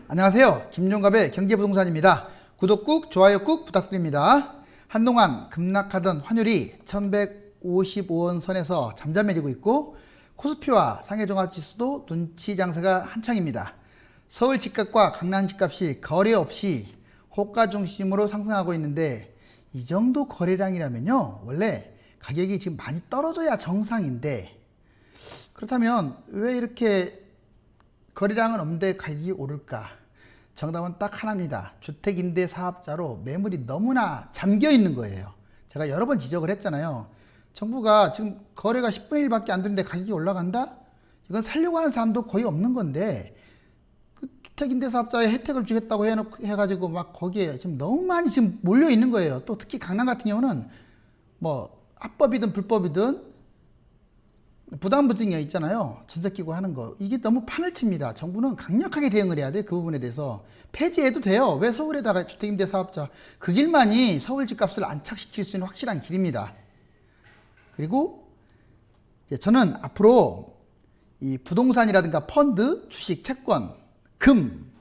안녕하세요. 김종갑의 경제부동산입니다. 구독 꾹, 좋아요 꾹 부탁드립니다. 한동안 급락하던 환율이 1155원 선에서 잠잠해지고 있고 코스피와 상해종합지수도 눈치 장세가 한창입니다. 서울 집값과 강남 집값이 거래 없이 호가 중심으로 상승하고 있는데 이 정도 거래량이라면요, 원래 가격이 지금 많이 떨어져야 정상인데 그렇다면 왜 이렇게 거래량은 없는데 가격이 오를까? 정답은 딱 하나입니다. 주택임대사업자로 매물이 너무나 잠겨 있는 거예요. 제가 여러 번 지적을 했잖아요. 정부가 지금 거래가 10분의 1밖에 안 되는데 가격이 올라간다? 이건 살려고 하는 사람도 거의 없는 건데 그 주택임대사업자에 혜택을 주겠다고 해가지고 막 거기에 지금 너무 많이 지금 몰려 있는 거예요. 또 특히 강남 같은 경우는 뭐 합법이든 불법이든 부담부증이 있잖아요. 전세 끼고 하는 거. 이게 너무 판을 칩니다. 정부는 강력하게 대응을 해야 돼. 그 부분에 대해서. 폐지해도 돼요. 왜 서울에다가 주택임대 사업자. 그 길만이 서울 집값을 안착시킬 수 있는 확실한 길입니다. 그리고 저는 앞으로 이 부동산이라든가 펀드, 주식, 채권, 금,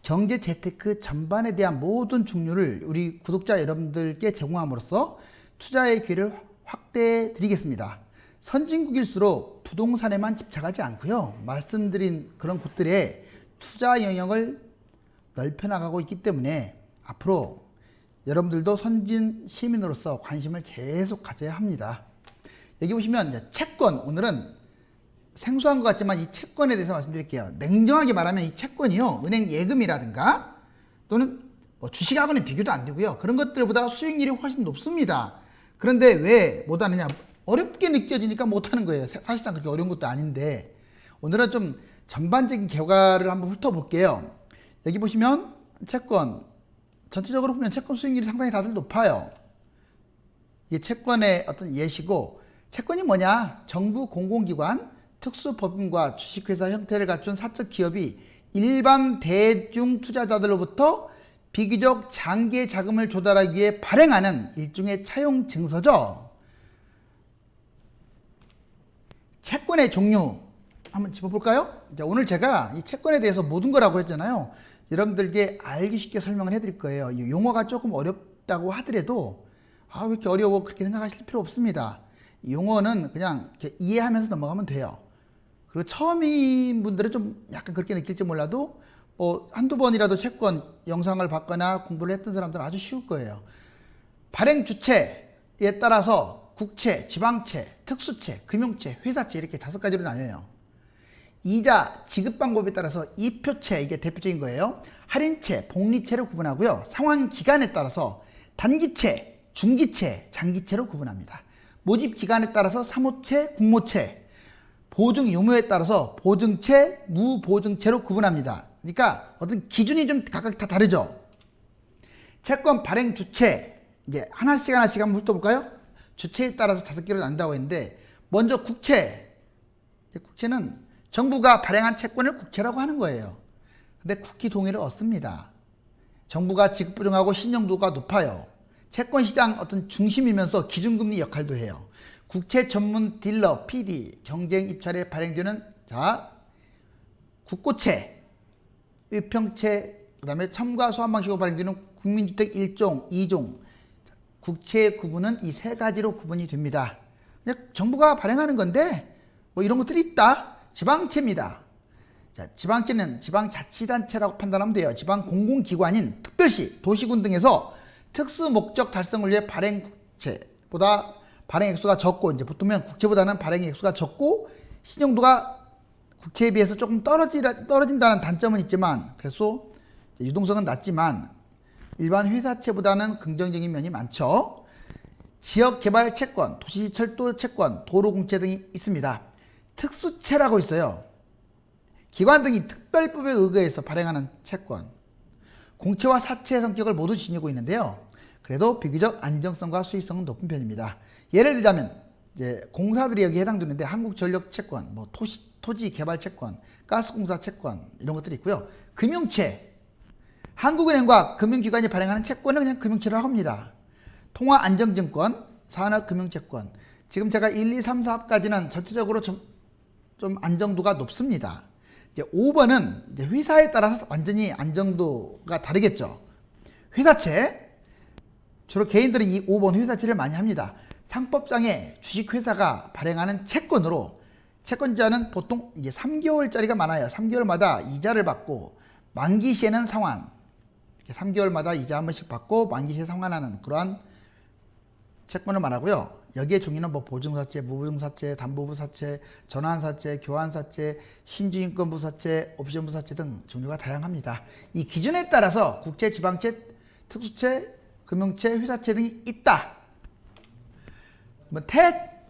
경제 재테크 전반에 대한 모든 종류를 우리 구독자 여러분들께 제공함으로써 투자의 기회를 확대해 드리겠습니다. 선진국일수록 부동산에만 집착하지 않고요. 말씀드린 그런 곳들에 투자 영역을 넓혀나가고 있기 때문에 앞으로 여러분들도 선진 시민으로서 관심을 계속 가져야 합니다. 여기 보시면 이제 채권, 오늘은 생소한 것 같지만 이 채권에 대해서 말씀드릴게요. 냉정하게 말하면 이 채권이요, 은행 예금이라든가 또는 뭐 주식하고는 비교도 안 되고요. 그런 것들보다 수익률이 훨씬 높습니다. 그런데 왜 못하느냐? 어렵게 느껴지니까 못하는 거예요. 사실상 그렇게 어려운 것도 아닌데 오늘은 좀 전반적인 결과를 한번 훑어볼게요. 여기 보시면 채권, 전체적으로 보면 채권 수익률이 상당히 다들 높아요. 이게 채권의 어떤 예시고, 채권이 뭐냐? 정부 공공기관, 특수법인과 주식회사 형태를 갖춘 사적 기업이 일반 대중 투자자들로부터 비교적 장기의 자금을 조달하기 위해 발행하는 일종의 차용 증서죠. 채권의 종류 한번 짚어볼까요? 오늘 제가 이 채권에 대해서 모든 거라고 했잖아요. 여러분들께 알기 쉽게 설명을 해드릴 거예요. 이 용어가 조금 어렵다고 하더라도 왜 이렇게 어려워 그렇게 생각하실 필요 없습니다. 이 용어는 그냥 이렇게 이해하면서 넘어가면 돼요. 그리고 처음인 분들은 좀 약간 그렇게 느낄지 몰라도 한두 번이라도 채권 영상을 봤거나 공부를 했던 사람들은 아주 쉬울 거예요. 발행 주체에 따라서 국채, 지방채, 특수채, 금융채, 회사채 이렇게 5가지로 나뉘어요. 이자 지급 방법에 따라서 이표채, 이게 대표적인 거예요. 할인채, 복리채로 구분하고요. 상환 기간에 따라서 단기채, 중기채, 장기채로 구분합니다. 모집 기간에 따라서 사모채, 국모채, 보증 유무에 따라서 보증채, 무보증채로 구분합니다. 그러니까 어떤 기준이 좀 각각 다 다르죠. 채권 발행 주체, 이제 하나씩 한번 훑어볼까요? 주체에 따라서 5개로 나눈다고 했는데, 먼저 국채. 국채는 정부가 발행한 채권을 국채라고 하는 거예요. 근데 국기 동의를 얻습니다. 정부가 지급 보증하고 신용도가 높아요. 채권 시장 어떤 중심이면서 기준금리 역할도 해요. 국채 전문 딜러, PD, 경쟁 입찰에 발행되는 국고채, 위평채, 그 다음에 첨가 소환 방식으로 발행되는 국민주택 1종, 2종, 국채의 구분은 이 3가지로 구분이 됩니다. 그냥 정부가 발행하는 건데 뭐 이런 것들이 있다. 지방채입니다. 자, 지방채는 지방자치단체라고 판단하면 돼요. 지방공공기관인 특별시, 도시군 등에서 특수목적 달성을 위해 발행 국채보다 발행 액수가 적고, 이제 보통은 국채보다는 발행 액수가 적고 신용도가 국채에 비해서 조금 떨어진다는 단점은 있지만, 그래서 유동성은 낮지만 일반 회사채보다는 긍정적인 면이 많죠. 지역개발 채권, 도시철도 채권, 도로공채 등이 있습니다. 특수채라고 있어요. 기관 등이 특별법에 의거해서 발행하는 채권. 공채와 사채의 성격을 모두 지니고 있는데요. 그래도 비교적 안정성과 수익성은 높은 편입니다. 예를 들자면 이제 공사들이 여기에 해당되는데 한국전력 채권, 뭐 토지 개발 채권, 가스공사 채권 이런 것들이 있고요. 금융채. 한국은행과 금융기관이 발행하는 채권을 그냥 금융채라고 합니다. 통화안정증권, 산업금융채권. 지금 제가 1, 2, 3, 4까지는 전체적으로 좀 안정도가 높습니다. 이제 5번은 이제 회사에 따라서 완전히 안정도가 다르겠죠. 회사채. 주로 개인들은 이 5번 회사채를 많이 합니다. 상법상에 주식회사가 발행하는 채권으로 채권자는 보통 이제 3개월짜리가 많아요. 3개월마다 이자를 받고 만기 시에는 상환. 이렇게 3개월마다 이자 한 번씩 받고 만기 시에 상환하는 그러한 채권을 말하고요. 여기에 종류는 뭐 보증사채, 무보증사채, 담보부사채, 전환사채, 교환사채, 신주인권부사채, 옵션부사채 등 종류가 다양합니다. 이 기준에 따라서 국채, 지방채, 특수채, 금융채, 회사채 등이 있다. 뭐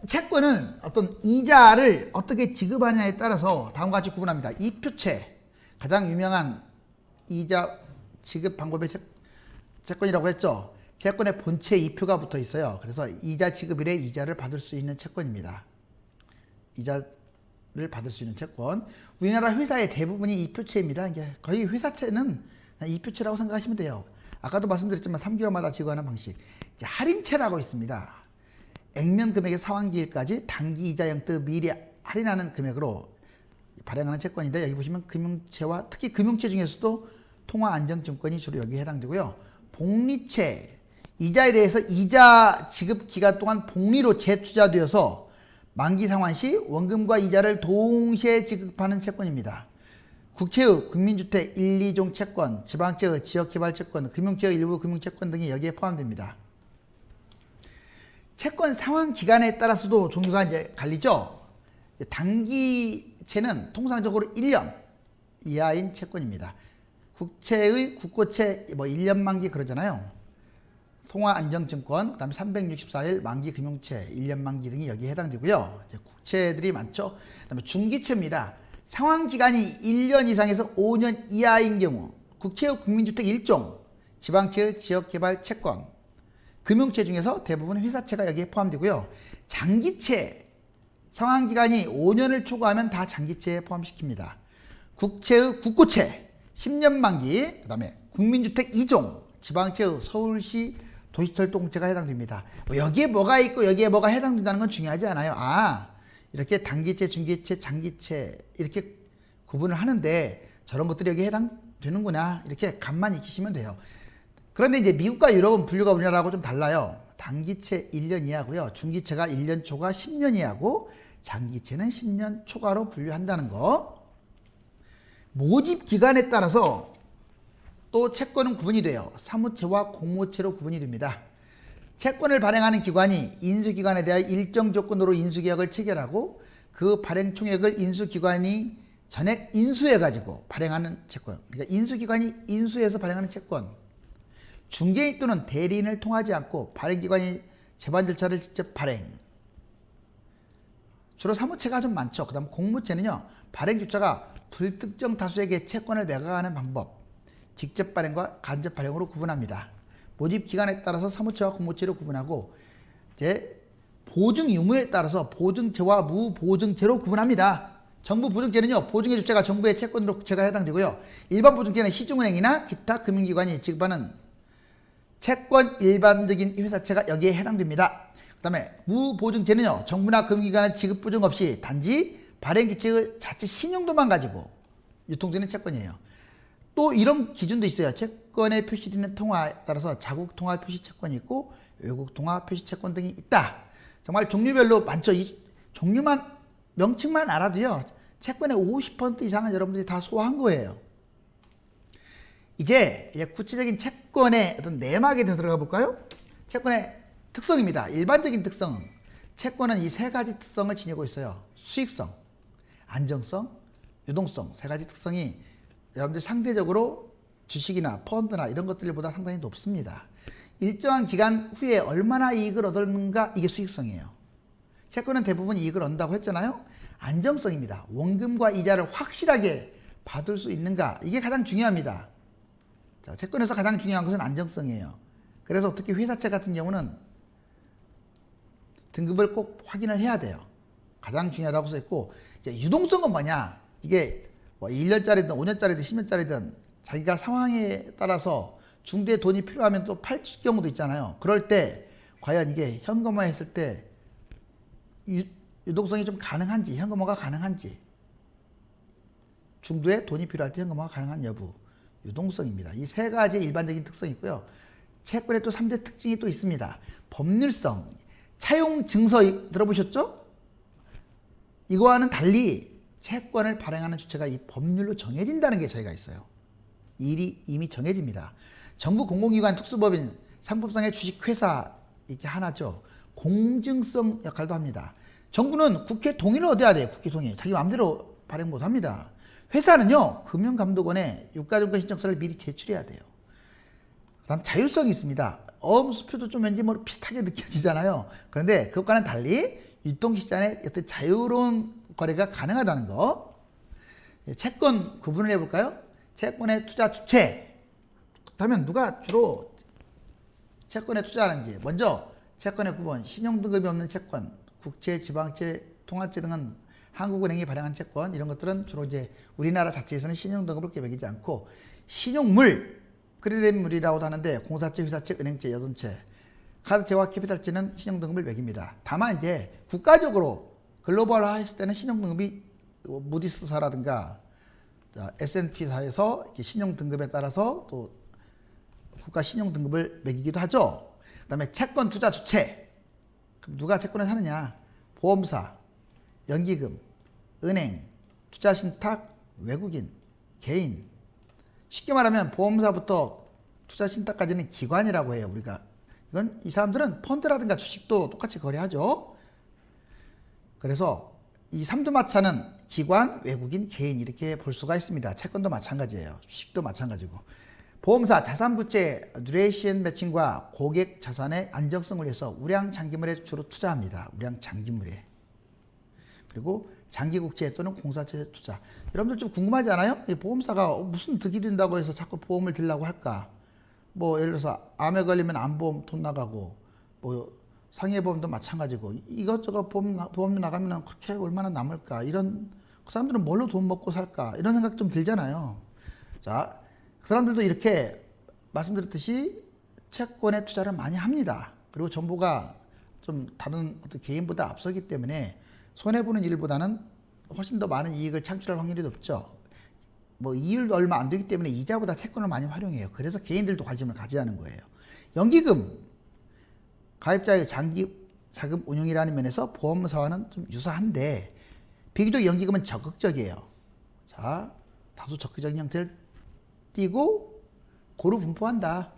채권은 어떤 이자를 어떻게 지급하냐에 따라서 다음과 같이 구분합니다. 이표채, 가장 유명한 이자 지급 방법의 채권이라고 했죠. 채권의 본체에 이표가 붙어 있어요. 그래서 이자 지급일에 이자를 받을 수 있는 채권입니다. 이자를 받을 수 있는 채권. 우리나라 회사의 대부분이 이표채입니다. 이게 거의 회사채는 이표채라고 생각하시면 돼요. 아까도 말씀드렸지만 3개월마다 지급하는 방식. 이제 할인채라고 있습니다. 액면 금액의 상환기일까지 단기 이자 영득 미리 할인하는 금액으로 발행하는 채권인데 여기 보시면 금융채와 특히 금융채 중에서도 통화안정증권이 주로 여기에 해당되고요. 복리채. 이자에 대해서 이자 지급 기간 동안 복리로 재투자되어서 만기 상환 시 원금과 이자를 동시에 지급하는 채권입니다. 국채의 국민주택 1, 2종 채권, 지방채의 지역개발채권, 금융채의 일부 금융채권 등이 여기에 포함됩니다. 채권 상환 기간에 따라서도 종류가 이제 갈리죠. 단기채는 통상적으로 1년 이하인 채권입니다. 국채의 국고채 뭐 1년 만기 그러잖아요. 통화안정증권, 그다음에 364일 만기 금융채, 1년 만기 등이 여기에 해당되고요. 국채들이 많죠. 그다음에 중기채입니다. 상환 기간이 1년 이상에서 5년 이하인 경우 국채의 국민주택 1종, 지방채의 지역개발 채권, 금융채 중에서 대부분 회사채가 여기에 포함되고요. 장기채, 상환 기간이 5년을 초과하면 다 장기채에 포함시킵니다. 국채의 국고채, 10년 만기, 그 다음에 국민주택 2종, 지방채의 서울시 도시철도공채가 해당됩니다. 여기에 뭐가 있고 여기에 뭐가 해당된다는 건 중요하지 않아요. 이렇게 단기채, 중기채, 장기채 이렇게 구분을 하는데 저런 것들이 여기에 해당되는구나 이렇게 감만 익히시면 돼요. 그런데 이제 미국과 유럽은 분류가 우리나라하고 좀 달라요. 단기채 1년 이하고요. 중기채가 1년 초과 10년 이하고 장기채는 10년 초과로 분류한다는 거. 모집 기간에 따라서 또 채권은 구분이 돼요. 사무채와 공모채로 구분이 됩니다. 채권을 발행하는 기관이 인수기관에 대하여 일정 조건으로 인수계약을 체결하고 그 발행 총액을 인수기관이 전액 인수해가지고 발행하는 채권. 그러니까 인수기관이 인수해서 발행하는 채권. 중개인 또는 대리인을 통하지 않고 발행기관이 재반 절차를 직접 발행. 주로 사무채가 좀 많죠. 그 다음 공모채는요. 발행주체가 불특정 다수에게 채권을 매각하는 방법. 직접 발행과 간접 발행으로 구분합니다. 모집 기간에 따라서 사무채와 공모채로 구분하고 이제 보증 유무에 따라서 보증채와 무보증채로 구분합니다. 정부 보증채는요. 보증의 주체가 정부의 채권으로 국채가 해당되고요. 일반 보증채는 시중은행이나 기타 금융기관이 지급하는 채권 일반적인 회사채가 여기에 해당됩니다. 그 다음에 무보증채는요. 정부나 금융기관의 지급 보증 없이 단지 발행주체의 자체 신용도만 가지고 유통되는 채권이에요. 또 이런 기준도 있어요. 채권에 표시되는 통화에 따라서 자국 통화 표시 채권이 있고 외국 통화 표시 채권 등이 있다. 정말 종류별로 많죠. 이 종류만 명칭만 알아도요. 채권의 50% 이상은 여러분들이 다 소화한 거예요. 이제 구체적인 채권의 어떤 내막에 대해서 들어가 볼까요? 채권의 특성입니다. 일반적인 특성. 채권은 이 세 가지 특성을 지니고 있어요. 수익성, 안정성, 유동성 세 가지 특성이 여러분들 상대적으로 주식이나 펀드나 이런 것들보다 상당히 높습니다. 일정한 기간 후에 얼마나 이익을 얻었는가 이게 수익성이에요. 채권은 대부분 이익을 얻는다고 했잖아요. 안정성입니다. 원금과 이자를 확실하게 받을 수 있는가 이게 가장 중요합니다. 자, 채권에서 가장 중요한 것은 안정성이에요. 그래서 특히 회사채 같은 경우는 등급을 꼭 확인을 해야 돼요. 가장 중요하다고 써있고 이제 유동성은 뭐냐 이게 뭐 1년짜리든 5년짜리든 10년짜리든 자기가 상황에 따라서 중도에 돈이 필요하면 또 팔 경우도 있잖아요. 그럴 때 과연 이게 현금화 했을 때 유동성이 좀 가능한지 현금화가 가능한지 중도에 돈이 필요할 때 현금화가 가능한 여부, 유동성입니다. 이 세 가지의 일반적인 특성이 있고요. 채권의 또 3대 특징이 또 있습니다. 법률성, 차용 증서 들어보셨죠? 이거와는 달리 채권을 발행하는 주체가 이 법률로 정해진다는 게 저희가 있어요. 일이 이미 정해집니다. 정부 공공기관 특수법인 상법상의 주식회사 이게 하나죠. 공증성 역할도 합니다. 정부는 국회 동의를 얻어야 돼요. 국회 동의. 자기 마음대로 발행 못합니다. 회사는요. 금융감독원에 유가증권 신청서를 미리 제출해야 돼요. 그 다음 자율성이 있습니다. 수표도 좀 왠지 뭐 비슷하게 느껴지잖아요. 그런데 그것과는 달리 유통시장의 어떤 자유로운 거래가 가능하다는 거. 채권 구분을 해볼까요? 채권의 투자 주체. 그렇다면 누가 주로 채권에 투자하는지. 먼저 채권의 구분. 신용등급이 없는 채권, 국채, 지방채, 통화채 등은 한국은행이 발행한 채권, 이런 것들은 주로 이제 우리나라 자체에서는 신용등급을 매기지 않고 신용물, 크레딧물이라고도 하는데 공사채, 회사채, 은행채, 여돈채, 카드채와 캐피탈채는 신용등급을 매깁니다. 다만 이제 국가적으로 글로벌화 했을 때는 신용등급이 무디스사라든가 S&P사에서 신용등급에 따라서 또 국가 신용등급을 매기기도 하죠. 그 다음에 채권 투자 주체. 그럼 누가 채권을 사느냐? 보험사, 연기금, 은행, 투자신탁, 외국인, 개인. 쉽게 말하면 보험사부터 투자신탁까지는 기관이라고 해요. 우리가 이건 이 사람들은 펀드라든가 주식도 똑같이 거래하죠. 그래서 이 삼두마차는 기관, 외국인, 개인 이렇게 볼 수가 있습니다. 채권도 마찬가지예요. 주식도 마찬가지고. 보험사 자산부채 듀레이션 매칭과 고객 자산의 안정성을 위해서 우량 장기물에 주로 투자합니다. 우량 장기물에. 그리고 장기국채 또는 공사채 투자. 여러분들 좀 궁금하지 않아요? 이 보험사가 무슨 득이 된다고 해서 자꾸 보험을 들라고 할까? 뭐 예를 들어서 암에 걸리면 암보험 돈 나가고 뭐 상해보험도 마찬가지고 이것저것 보험 나가면 그렇게 얼마나 남을까? 이런 그 사람들은 뭘로 돈 먹고 살까? 이런 생각 좀 들잖아요. 자, 그 사람들도 이렇게 말씀드렸듯이 채권에 투자를 많이 합니다. 그리고 정부가 좀 다른 어떤 개인보다 앞서기 때문에 손해보는 일보다는 훨씬 더 많은 이익을 창출할 확률이 높죠. 뭐 이율도 얼마 안 되기 때문에 이자보다 채권을 많이 활용해요. 그래서 개인들도 관심을 가져야 하는 거예요. 연기금, 가입자의 장기 자금 운용이라는 면에서 보험사와는 좀 유사한데 비교적 연기금은 적극적이에요. 자, 다소 적극적인 형태를 띄고 고루 분포한다.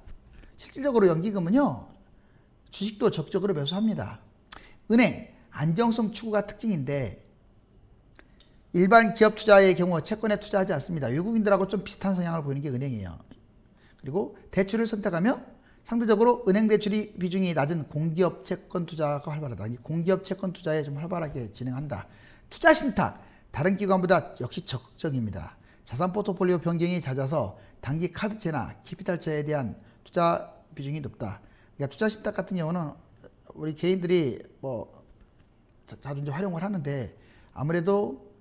실질적으로 연기금은요. 주식도 적극적으로 매수합니다. 은행, 안정성 추구가 특징인데 일반 기업 투자의 경우 채권에 투자하지 않습니다. 외국인들하고 좀 비슷한 성향을 보이는 게 은행이에요. 그리고 대출을 선택하며 상대적으로 은행 대출이 비중이 낮은 공기업 채권 투자가 활발하다. 이 공기업 채권 투자에 좀 활발하게 진행한다. 투자 신탁, 다른 기관보다 역시 적극적입니다. 자산 포트폴리오 변경이 낮아서 단기 카드채나 캐피탈채에 대한 투자 비중이 높다. 그러니까 투자 신탁 같은 경우는 우리 개인들이 뭐 자주 이제 활용을 하는데 아무래도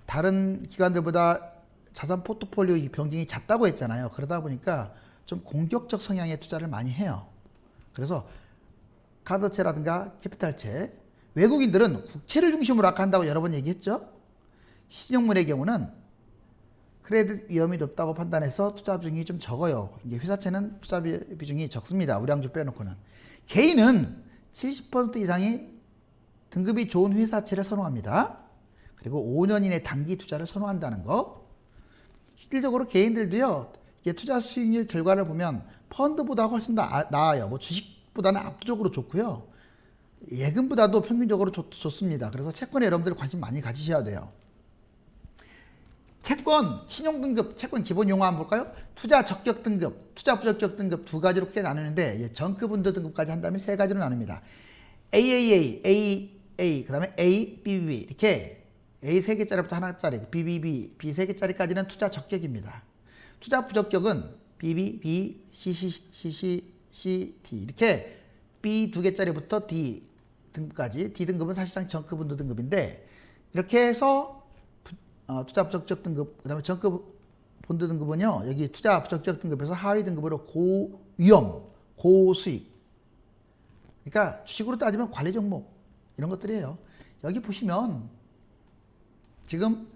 다른 기관들보다 자산 포트폴리오 변경이 잦다고 했잖아요. 그러다 보니까 좀 공격적 성향의 투자를 많이 해요. 그래서 카드채라든가 캐피탈채, 외국인들은 국채를 중심으로 아까 한다고 여러 번 얘기했죠. 신용물의 경우는 크레딧 위험이 높다고 판단해서 투자 비중이 좀 적어요. 이게 회사채는 투자 비중이 적습니다. 우량주 빼놓고는. 개인은 70% 이상이 등급이 좋은 회사채를 선호합니다. 그리고 5년 이내 단기 투자를 선호한다는 거. 실질적으로 개인들도요. 투자 수익률 결과를 보면 펀드보다 훨씬 더 나아요. 뭐 주식보다는 압도적으로 좋고요. 예금보다도 평균적으로 좋습니다. 그래서 채권에 여러분들 관심 많이 가지셔야 돼요. 채권, 신용등급, 채권 기본 용어 한번 볼까요? 투자 적격 등급, 투자 부적격 등급 두 가지로 크게 나누는데 정크분도 등급까지 한다면 세 가지로 나눕니다. AAA, AA, 그 다음에 A, BBB 이렇게 A 3개짜리부터 하나짜리, BBB, B 3개짜리까지는 투자 적격입니다. 투자 부적격은 BB, B, CC, D 이렇게 B 2개짜리부터 D 등급까지. D 등급은 사실상 정크분도 등급인데 이렇게 해서 투자 부적격 등급, 그 다음에 정급 본드 등급은요, 여기 투자 부적격 등급에서 하위 등급으로 고위험, 고수익. 그러니까 주식으로 따지면 관리 종목, 이런 것들이에요. 여기 보시면 지금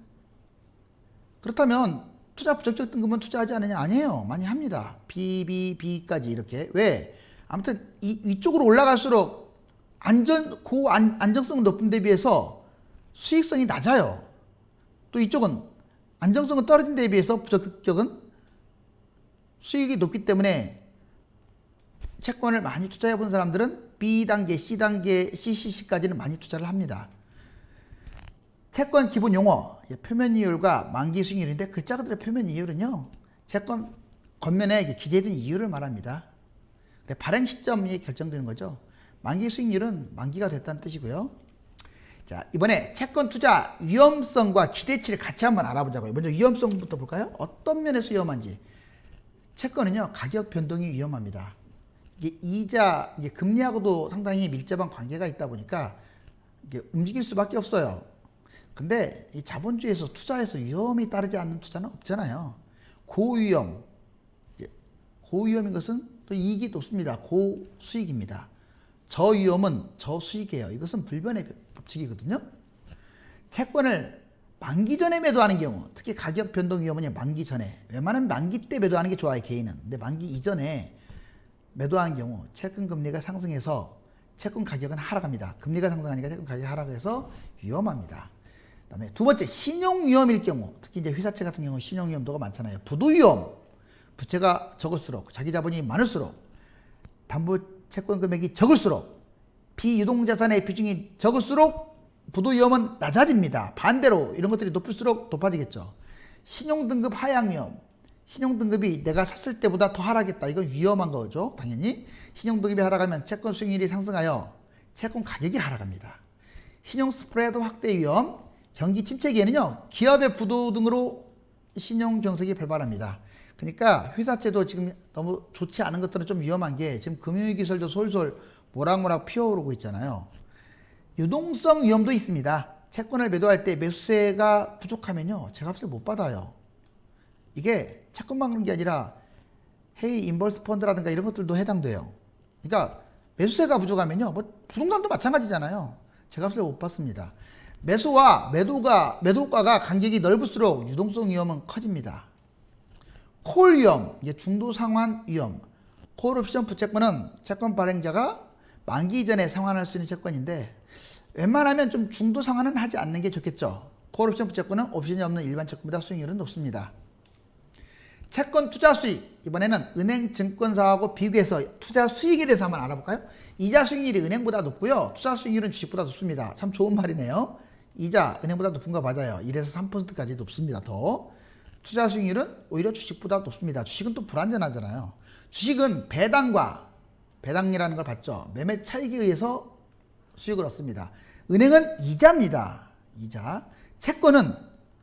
그렇다면 투자 부적격 등급은 투자하지 않느냐? 아니에요. 많이 합니다. BBB까지 이렇게. 왜? 아무튼 이쪽으로 올라갈수록 안정성은 높은 데 비해서 수익성이 낮아요. 또 이쪽은 안정성은 떨어진 데 비해서 부적격은 수익이 높기 때문에 채권을 많이 투자해 본 사람들은 B단계, C단계, CCC까지는 많이 투자를 합니다. 채권 기본 용어, 표면 이율과 만기 수익률인데 글자 그대로 표면 이율은요, 채권 겉면에 기재된 이율을 말합니다. 발행 시점이 결정되는 거죠. 만기 수익률은 만기가 됐다는 뜻이고요. 자, 이번에 채권 투자 위험성과 기대치를 같이 한번 알아보자고요. 먼저 위험성부터 볼까요? 어떤 면에서 위험한지. 채권은요, 가격 변동이 위험합니다. 이게 이자, 이게 금리하고도 상당히 밀접한 관계가 있다 보니까 이게 움직일 수밖에 없어요. 근데 이 자본주의에서 투자해서 위험이 따르지 않는 투자는 없잖아요. 고위험, 고위험인 것은 또 이익이 높습니다. 고수익입니다. 저위험은 저수익이에요. 이것은 불변의 법칙이거든요. 채권을 만기 전에 매도하는 경우, 특히 가격 변동 위험은 만기 전에, 웬만하면 만기 때 매도하는 게 좋아요, 개인은. 근데 만기 이전에 매도하는 경우 채권 금리가 상승해서 채권 가격은 하락합니다. 금리가 상승하니까 채권 가격이 하락해서 위험합니다. 그다음에 두 번째, 신용 위험일 경우, 특히 이제 회사채 같은 경우 신용 위험도가 많잖아요. 부도 위험, 부채가 적을수록, 자기 자본이 많을수록, 담보 채권 금액이 적을수록, 비유동자산의 비중이 적을수록 부도 위험은 낮아집니다. 반대로 이런 것들이 높을수록 높아지겠죠. 신용등급 하향 위험, 신용등급이 내가 샀을 때보다 더 하락했다. 이건 위험한 거죠. 당연히 신용등급이 하락하면 채권 수익률이 상승하여 채권 가격이 하락합니다. 신용 스프레드 확대 위험, 경기 침체기에는요, 기업의 부도 등으로 신용 경색이 발발합니다. 그러니까 회사채도 지금 너무 좋지 않은 것들은 좀 위험한 게, 지금 금융위기설도 솔솔 모락모락 피어오르고 있잖아요. 유동성 위험도 있습니다. 채권을 매도할 때 매수세가 부족하면요, 제값을 못 받아요. 이게 채권만 그런 게 아니라 해외 인버스 펀드라든가 이런 것들도 해당돼요. 그러니까 매수세가 부족하면요, 뭐 부동산도 마찬가지잖아요. 제값을 못 받습니다. 매수와 매도가가 간격이 넓을수록 유동성 위험은 커집니다. 콜 위험, 이게 중도 상환 위험. 콜 옵션 부채권은 채권 발행자가 만기 이전에 상환할 수 있는 채권인데, 웬만하면 좀 중도 상환은 하지 않는 게 좋겠죠. 콜 옵션 부채권은 옵션이 없는 일반 채권보다 수익률은 높습니다. 채권 투자 수익, 이번에는 은행 증권사하고 비교해서 투자 수익에 대해서 한번 알아볼까요? 이자 수익률이 은행보다 높고요, 투자 수익률은 주식보다 높습니다. 참 좋은 말이네요. 이자 은행보다 높은 거 맞아요. 1에서 3%까지 높습니다. 더 투자 수익률은 오히려 주식보다 높습니다. 주식은 또 불안전하잖아요. 주식은 배당이라는 걸 받죠. 매매 차익에 의해서 수익을 얻습니다. 은행은 이자입니다. 이자. 채권은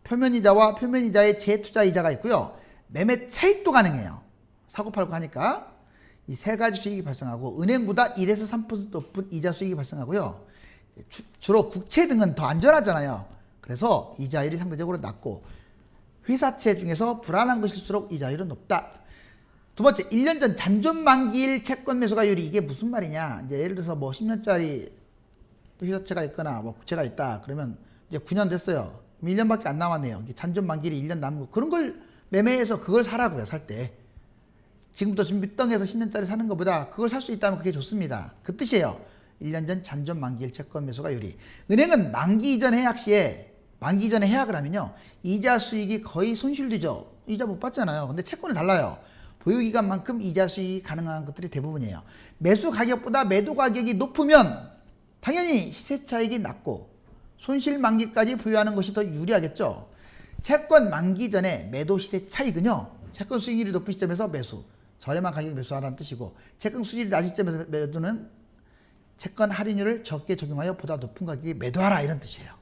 표면이자와 표면이자의 재투자 이자가 있고요, 매매 차익도 가능해요. 사고팔고 하니까 이 세 가지 수익이 발생하고, 은행보다 1에서 3% 높은 이자 수익이 발생하고요, 주로 국채 등은 더 안전하잖아요. 그래서 이자율이 상대적으로 낮고, 회사채 중에서 불안한 것일수록 이자율은 높다. 두 번째, 1년 전 잔존 만기일 채권 매수가율이, 이게 무슨 말이냐. 이제 예를 들어서 뭐 10년짜리 회사채가 있거나 뭐 국채가 있다. 그러면 이제 9년 됐어요. 1년밖에 안 남았네요. 잔존 만기일이 1년 남은 거. 그런 걸 매매해서 그걸 사라고요, 살 때. 지금부터 지금 밑덩에서 10년짜리 사는 것보다 그걸 살 수 있다면 그게 좋습니다. 그 뜻이에요. 1년 전 잔존 만기일 채권 매수가율이. 은행은 만기 이전 해약 시에, 만기 이전에 해약을 하면요, 이자 수익이 거의 손실되죠. 이자 못 받잖아요. 근데 채권은 달라요. 보유기간만큼 이자 수익이 가능한 것들이 대부분이에요. 매수 가격보다 매도 가격이 높으면 당연히 시세 차익이 낮고 손실 만기까지 보유하는 것이 더 유리하겠죠. 채권 만기 전에 매도 시세 차익은요, 채권 수익률이 높은 시점에서 매수, 저렴한 가격에 매수하라는 뜻이고, 채권 수익률이 낮은 시점에서 매도는 채권 할인율을 적게 적용하여 보다 높은 가격에 매도하라, 이런 뜻이에요.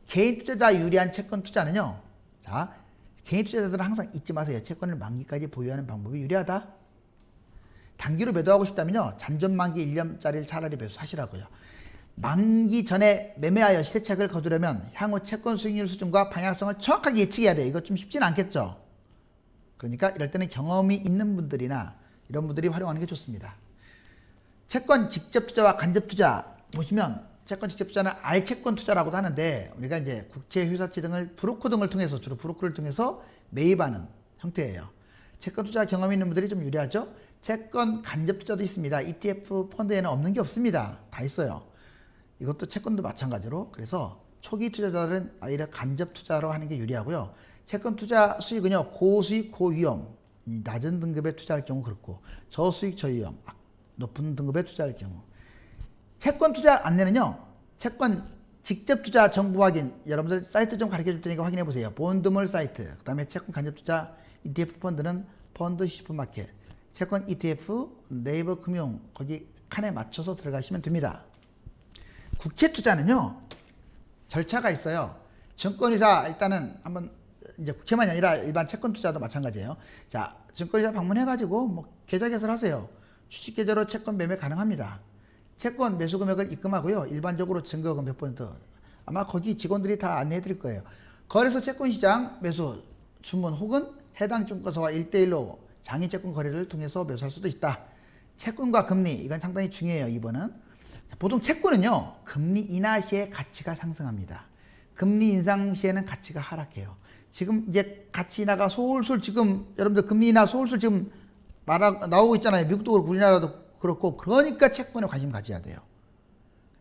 개인 투자자 유리한 채권 투자는요, 자, 개인 투자자들은 항상 잊지 마세요. 채권을 만기까지 보유하는 방법이 유리하다. 단기로 매도하고 싶다면요, 잔존 만기 1년짜리를 차라리 매수하시라고요. 만기 전에 매매하여 시세차익을 거두려면 향후 채권 수익률 수준과 방향성을 정확하게 예측해야 돼요. 이거 좀 쉽지는 않겠죠. 그러니까 이럴 때는 경험이 있는 분들이나 이런 분들이 활용하는 게 좋습니다. 채권 직접 투자와 간접 투자 보시면 채권 직접 투자는 알채권 투자라고도 하는데 우리가 이제 국채, 휴사채 등을 브로커 등을 통해서 주로 브로커를 통해서 매입하는 형태예요. 채권 투자 경험이 있는 분들이 좀 유리하죠. 채권 간접 투자도 있습니다. ETF 펀드에는 없는 게 없습니다. 다 있어요. 이것도 채권도 마찬가지로. 그래서 초기 투자자들은 아예 간접 투자로 하는 게 유리하고요. 채권 투자 수익은요, 고수익 고위험, 이 낮은 등급에 투자할 경우 그렇고, 저수익 저위험, 높은 등급에 투자할 경우. 채권 투자 안내는요, 채권 직접 투자 정보 확인, 여러분들 사이트 좀 가르쳐 줄 테니까 확인해 보세요. 본드몰 사이트, 그 다음에 채권 간접 투자 ETF 펀드는 펀드 슈퍼마켓, 채권 ETF 네이버 금융, 거기 칸에 맞춰서 들어가시면 됩니다. 국채 투자는요, 절차가 있어요. 증권회사 일단은 한번, 이제 국채만이 아니라 일반 채권 투자도 마찬가지예요. 자, 증권회사 방문해가지고 뭐 계좌 개설하세요. 주식 계좌로 채권 매매 가능합니다. 채권 매수 금액을 입금하고요. 일반적으로 증거금 몇 %, 아마 거기 직원들이 다 안내해 드릴 거예요. 거래소 채권시장 매수 주문 혹은 해당 증권사와 1대1로 장외채권 거래를 통해서 매수할 수도 있다. 채권과 금리, 이건 상당히 중요해요. 이번은 보통 채권은요, 금리 인하 시에 가치가 상승합니다. 금리 인상 시에는 가치가 하락해요. 지금 이제 가치 인하가 솔솔, 지금 여러분들 금리 인하 솔솔 지금 나오고 있잖아요. 미국도 그렇고 우리나라도 그렇고. 그러니까 채권에 관심 가져야 돼요.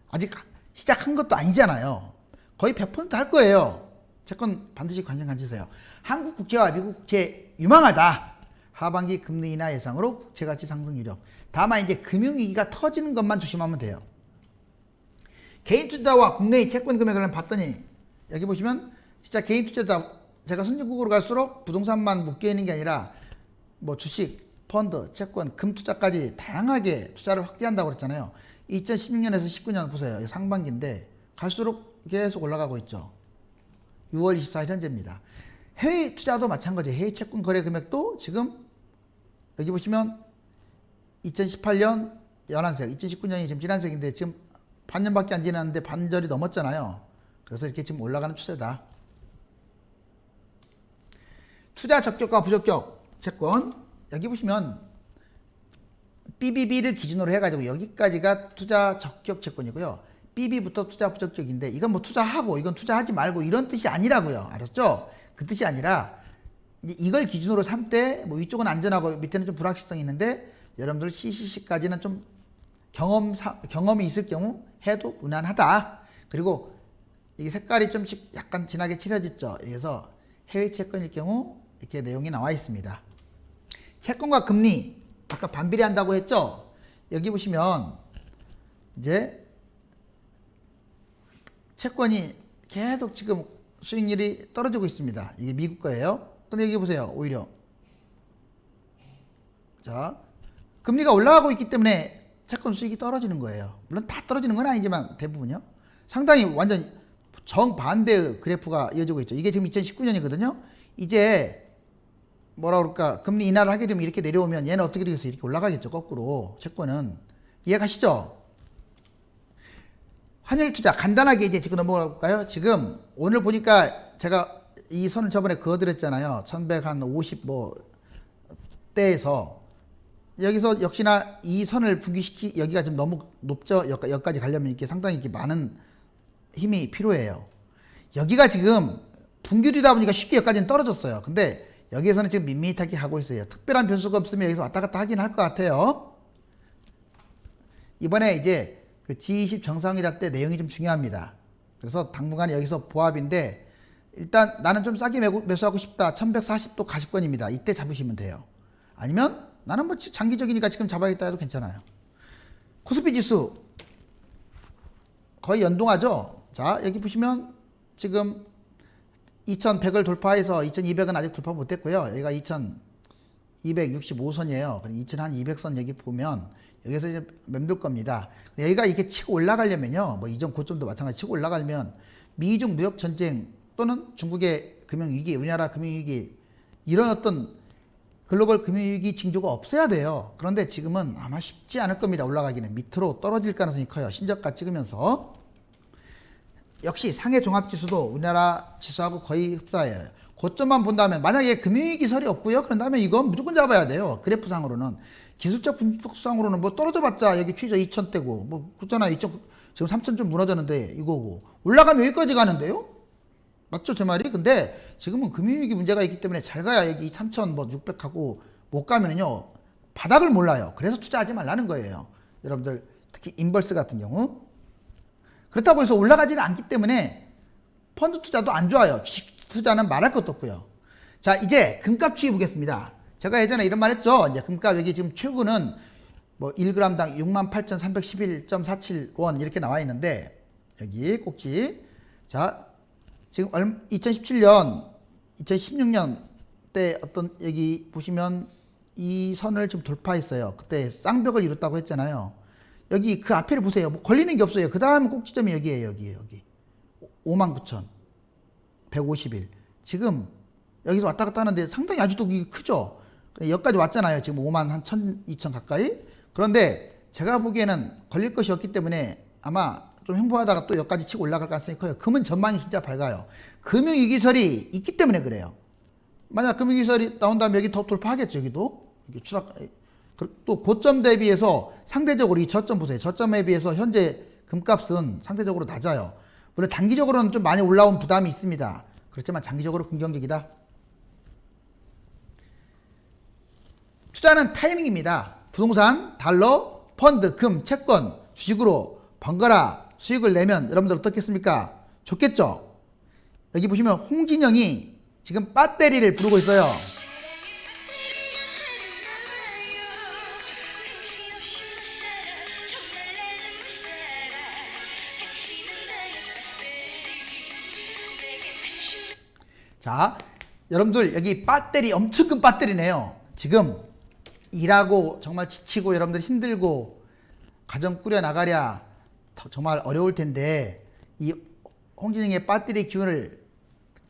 아직 시작한 것도 아니잖아요. 거의 100% 할 거예요. 채권 반드시 관심 가지세요. 한국 국채와 미국 국채 유망하다. 하반기 금리 인하 예상으로 국채 가치 상승 유력. 다만 이제 금융위기가 터지는 것만 조심하면 돼요. 개인 투자와 국내의 채권 금액을 봤더니 여기 보시면 진짜 개인 투자자, 제가 선진국으로 갈수록 부동산만 묶여 있는 게 아니라 뭐 주식, 펀드, 채권, 금 투자까지 다양하게 투자를 확대한다고 그랬잖아요. 2016년에서 19년 보세요. 상반기인데 갈수록 계속 올라가고 있죠. 6월 24일 현재입니다. 해외 투자도 마찬가지예요. 해외 채권 거래 금액도 지금 여기 보시면 2018년 연한색, 2019년이 지금 진한색인데 지금 반년밖에 안 지났는데 반절이 넘었잖아요. 그래서 이렇게 지금 올라가는 추세다. 투자 적격과 부적격 채권, 여기 보시면 BBB를 기준으로 해가지고 여기까지가 투자 적격 채권이고요. BB부터 투자 부적격인데 이건 뭐 투자하고 이건 투자하지 말고 이런 뜻이 아니라고요. 알았죠? 그 뜻이 아니라 이걸 기준으로 삼 때 뭐 위쪽은 안전하고 밑에는 좀 불확실성이 있는데 여러분들 CCC까지는 좀 경험이 있을 경우 해도 무난하다. 그리고 이게 색깔이 좀 약간 진하게 칠해졌죠. 그래서 해외 채권일 경우 이렇게 내용이 나와 있습니다. 채권과 금리 아까 반비례한다고 했죠. 여기 보시면 이제 채권이 계속 지금 수익률이 떨어지고 있습니다. 이게 미국 거예요. 근데 여기 보세요. 오히려 자, 금리가 올라가고 있기 때문에 채권 수익이 떨어지는 거예요. 물론 다 떨어지는 건 아니지만 대부분요. 상당히 완전 정반대의 그래프가 이어지고 있죠. 이게 지금 2019년이거든요. 이제 뭐라 그럴까, 금리 인하를 하게 되면 이렇게 내려오면 얘는 어떻게 되겠어요? 이렇게 올라가겠죠. 거꾸로 채권은. 이해가시죠? 환율 투자 간단하게 이제 지금 넘어가 볼까요? 지금 오늘 보니까 제가 이 선을 저번에 그어드렸잖아요. 1150 뭐 대에서 여기서 역시나 이 선을 분기시키, 여기가 좀 너무 높죠. 여기까지 가려면 이렇게 상당히 이렇게 많은 힘이 필요해요. 여기가 지금 분기이다 보니까 쉽게 여기까지는 떨어졌어요. 근데 여기에서는 지금 밋밋하게 하고 있어요. 특별한 변수가 없으면 여기서 왔다 갔다 하긴 할 것 같아요. 이번에 이제 그 G20 정상회담 때 내용이 좀 중요합니다. 그래서 당분간 여기서 보합인데 일단 나는 좀 싸게 매수하고 싶다. 1140도 가십권입니다. 이때 잡으시면 돼요. 아니면 나는 뭐 장기적이니까 지금 잡아야겠다 해도 괜찮아요. 코스피 지수 거의 연동하죠. 자, 여기 보시면 지금 2100을 돌파해서 2200은 아직 돌파 못했고요. 여기가 2265선이에요. 그럼 2200선 여기 보면 여기서 이제 맴돌 겁니다. 여기가 이렇게 치고 올라가려면요, 뭐 이전 고점도 마찬가지 치고 올라가려면 미중 무역 전쟁 또는 중국의 금융위기, 우리나라 금융위기, 이런 어떤 글로벌 금융위기 징조가 없어야 돼요. 그런데 지금은 아마 쉽지 않을 겁니다. 올라가기는 밑으로 떨어질 가능성이 커요. 신저가 찍으면서. 역시 상해 종합지수도 우리나라 지수하고 거의 흡사해요. 고점만 본다면, 만약에 금융위기 설이 없고요, 그런다면 이건 무조건 잡아야 돼요. 그래프상으로는. 기술적 분석상으로는 뭐 떨어져봤자 여기 최저 2,000대고 뭐 그렇잖아요. 2,000 지금 3,000 좀 무너졌는데 이거고 올라가면 여기까지 가는데요. 맞죠 제 말이? 근데 지금은 금융위기 문제가 있기 때문에 잘 가야 여기 3,600하고 못 가면은요 바닥을 몰라요. 그래서 투자하지 말라는 거예요. 여러분들 특히 인버스 같은 경우 그렇다고 해서 올라가지는 않기 때문에 펀드 투자도 안 좋아요. 주식 투자는 말할 것도 없고요. 자 이제 금값 추이 보겠습니다. 제가 예전에 이런 말 했죠. 이제 금값 여기 지금 최고는 뭐 1g당 68,311.47원 이렇게 나와 있는데 여기 꼭지 자 지금 2017년 2016년 때 어떤 여기 보시면 이 선을 좀 돌파했어요. 그때 쌍벽을 이뤘다고 했잖아요. 여기 그 앞에를 보세요. 뭐 걸리는 게 없어요. 그 다음 꼭지점이 여기에요. 여기 59,151 지금 여기서 왔다 갔다 하는데 상당히 아직도 크죠. 여기까지 왔잖아요. 지금 5만 한 1,000, 2,000 가까이. 그런데 제가 보기에는 걸릴 것이 없기 때문에 아마 좀 횡보하다가 또 여기까지 치고 올라갈 가능성이 커요. 금은 전망이 진짜 밝아요. 금융위기설이 있기 때문에 그래요. 만약 금융위기설이 나온다면 여기 더 돌파하겠죠. 여기도. 추락. 또 고점 대비해서 상대적으로 이 저점 보세요. 저점에 비해서 현재 금값은 상대적으로 낮아요. 물론 단기적으로는 좀 많이 올라온 부담이 있습니다. 그렇지만 장기적으로 긍정적이다. 투자는 타이밍입니다. 부동산, 달러, 펀드, 금, 채권, 주식으로 번갈아 수익을 내면 여러분들 어떻겠습니까? 좋겠죠? 여기 보시면 홍진영이 지금 배터리를 부르고 있어요. 자, 여러분들 여기 배터리 엄청 큰 배터리네요. 지금 일하고 정말 지치고 여러분들 힘들고 가정 꾸려 나가랴 정말 어려울 텐데 이 홍진영의 배터리 기운을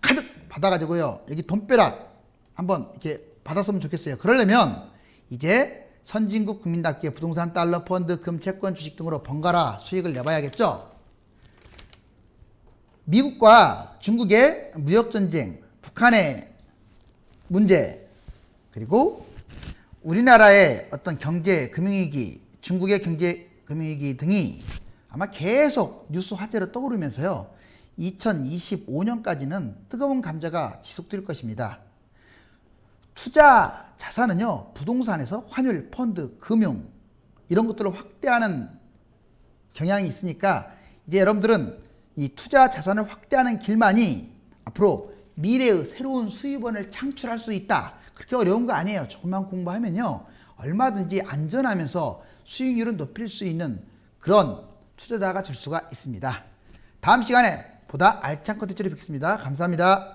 가득 받아가지고요 여기 돈벼락 한번 이렇게 받았으면 좋겠어요. 그러려면 이제 선진국 국민답게 부동산, 달러, 펀드, 금, 채권, 주식 등으로 번갈아 수익을 내봐야겠죠. 미국과 중국의 무역전쟁, 북한의 문제, 그리고 우리나라의 어떤 경제, 금융위기, 중국의 경제, 금융위기 등이 아마 계속 뉴스 화제로 떠오르면서요. 2025년까지는 뜨거운 감자가 지속될 것입니다. 투자 자산은요. 부동산에서 환율, 펀드, 금융 이런 것들을 확대하는 경향이 있으니까 이제 여러분들은 이 투자 자산을 확대하는 길만이 앞으로 미래의 새로운 수입원을 창출할 수 있다. 그렇게 어려운 거 아니에요. 조금만 공부하면요. 얼마든지 안전하면서 수익률을 높일 수 있는 그런 투자자가 될 수가 있습니다. 다음 시간에 보다 알찬 컨텐츠를 뵙겠습니다. 감사합니다.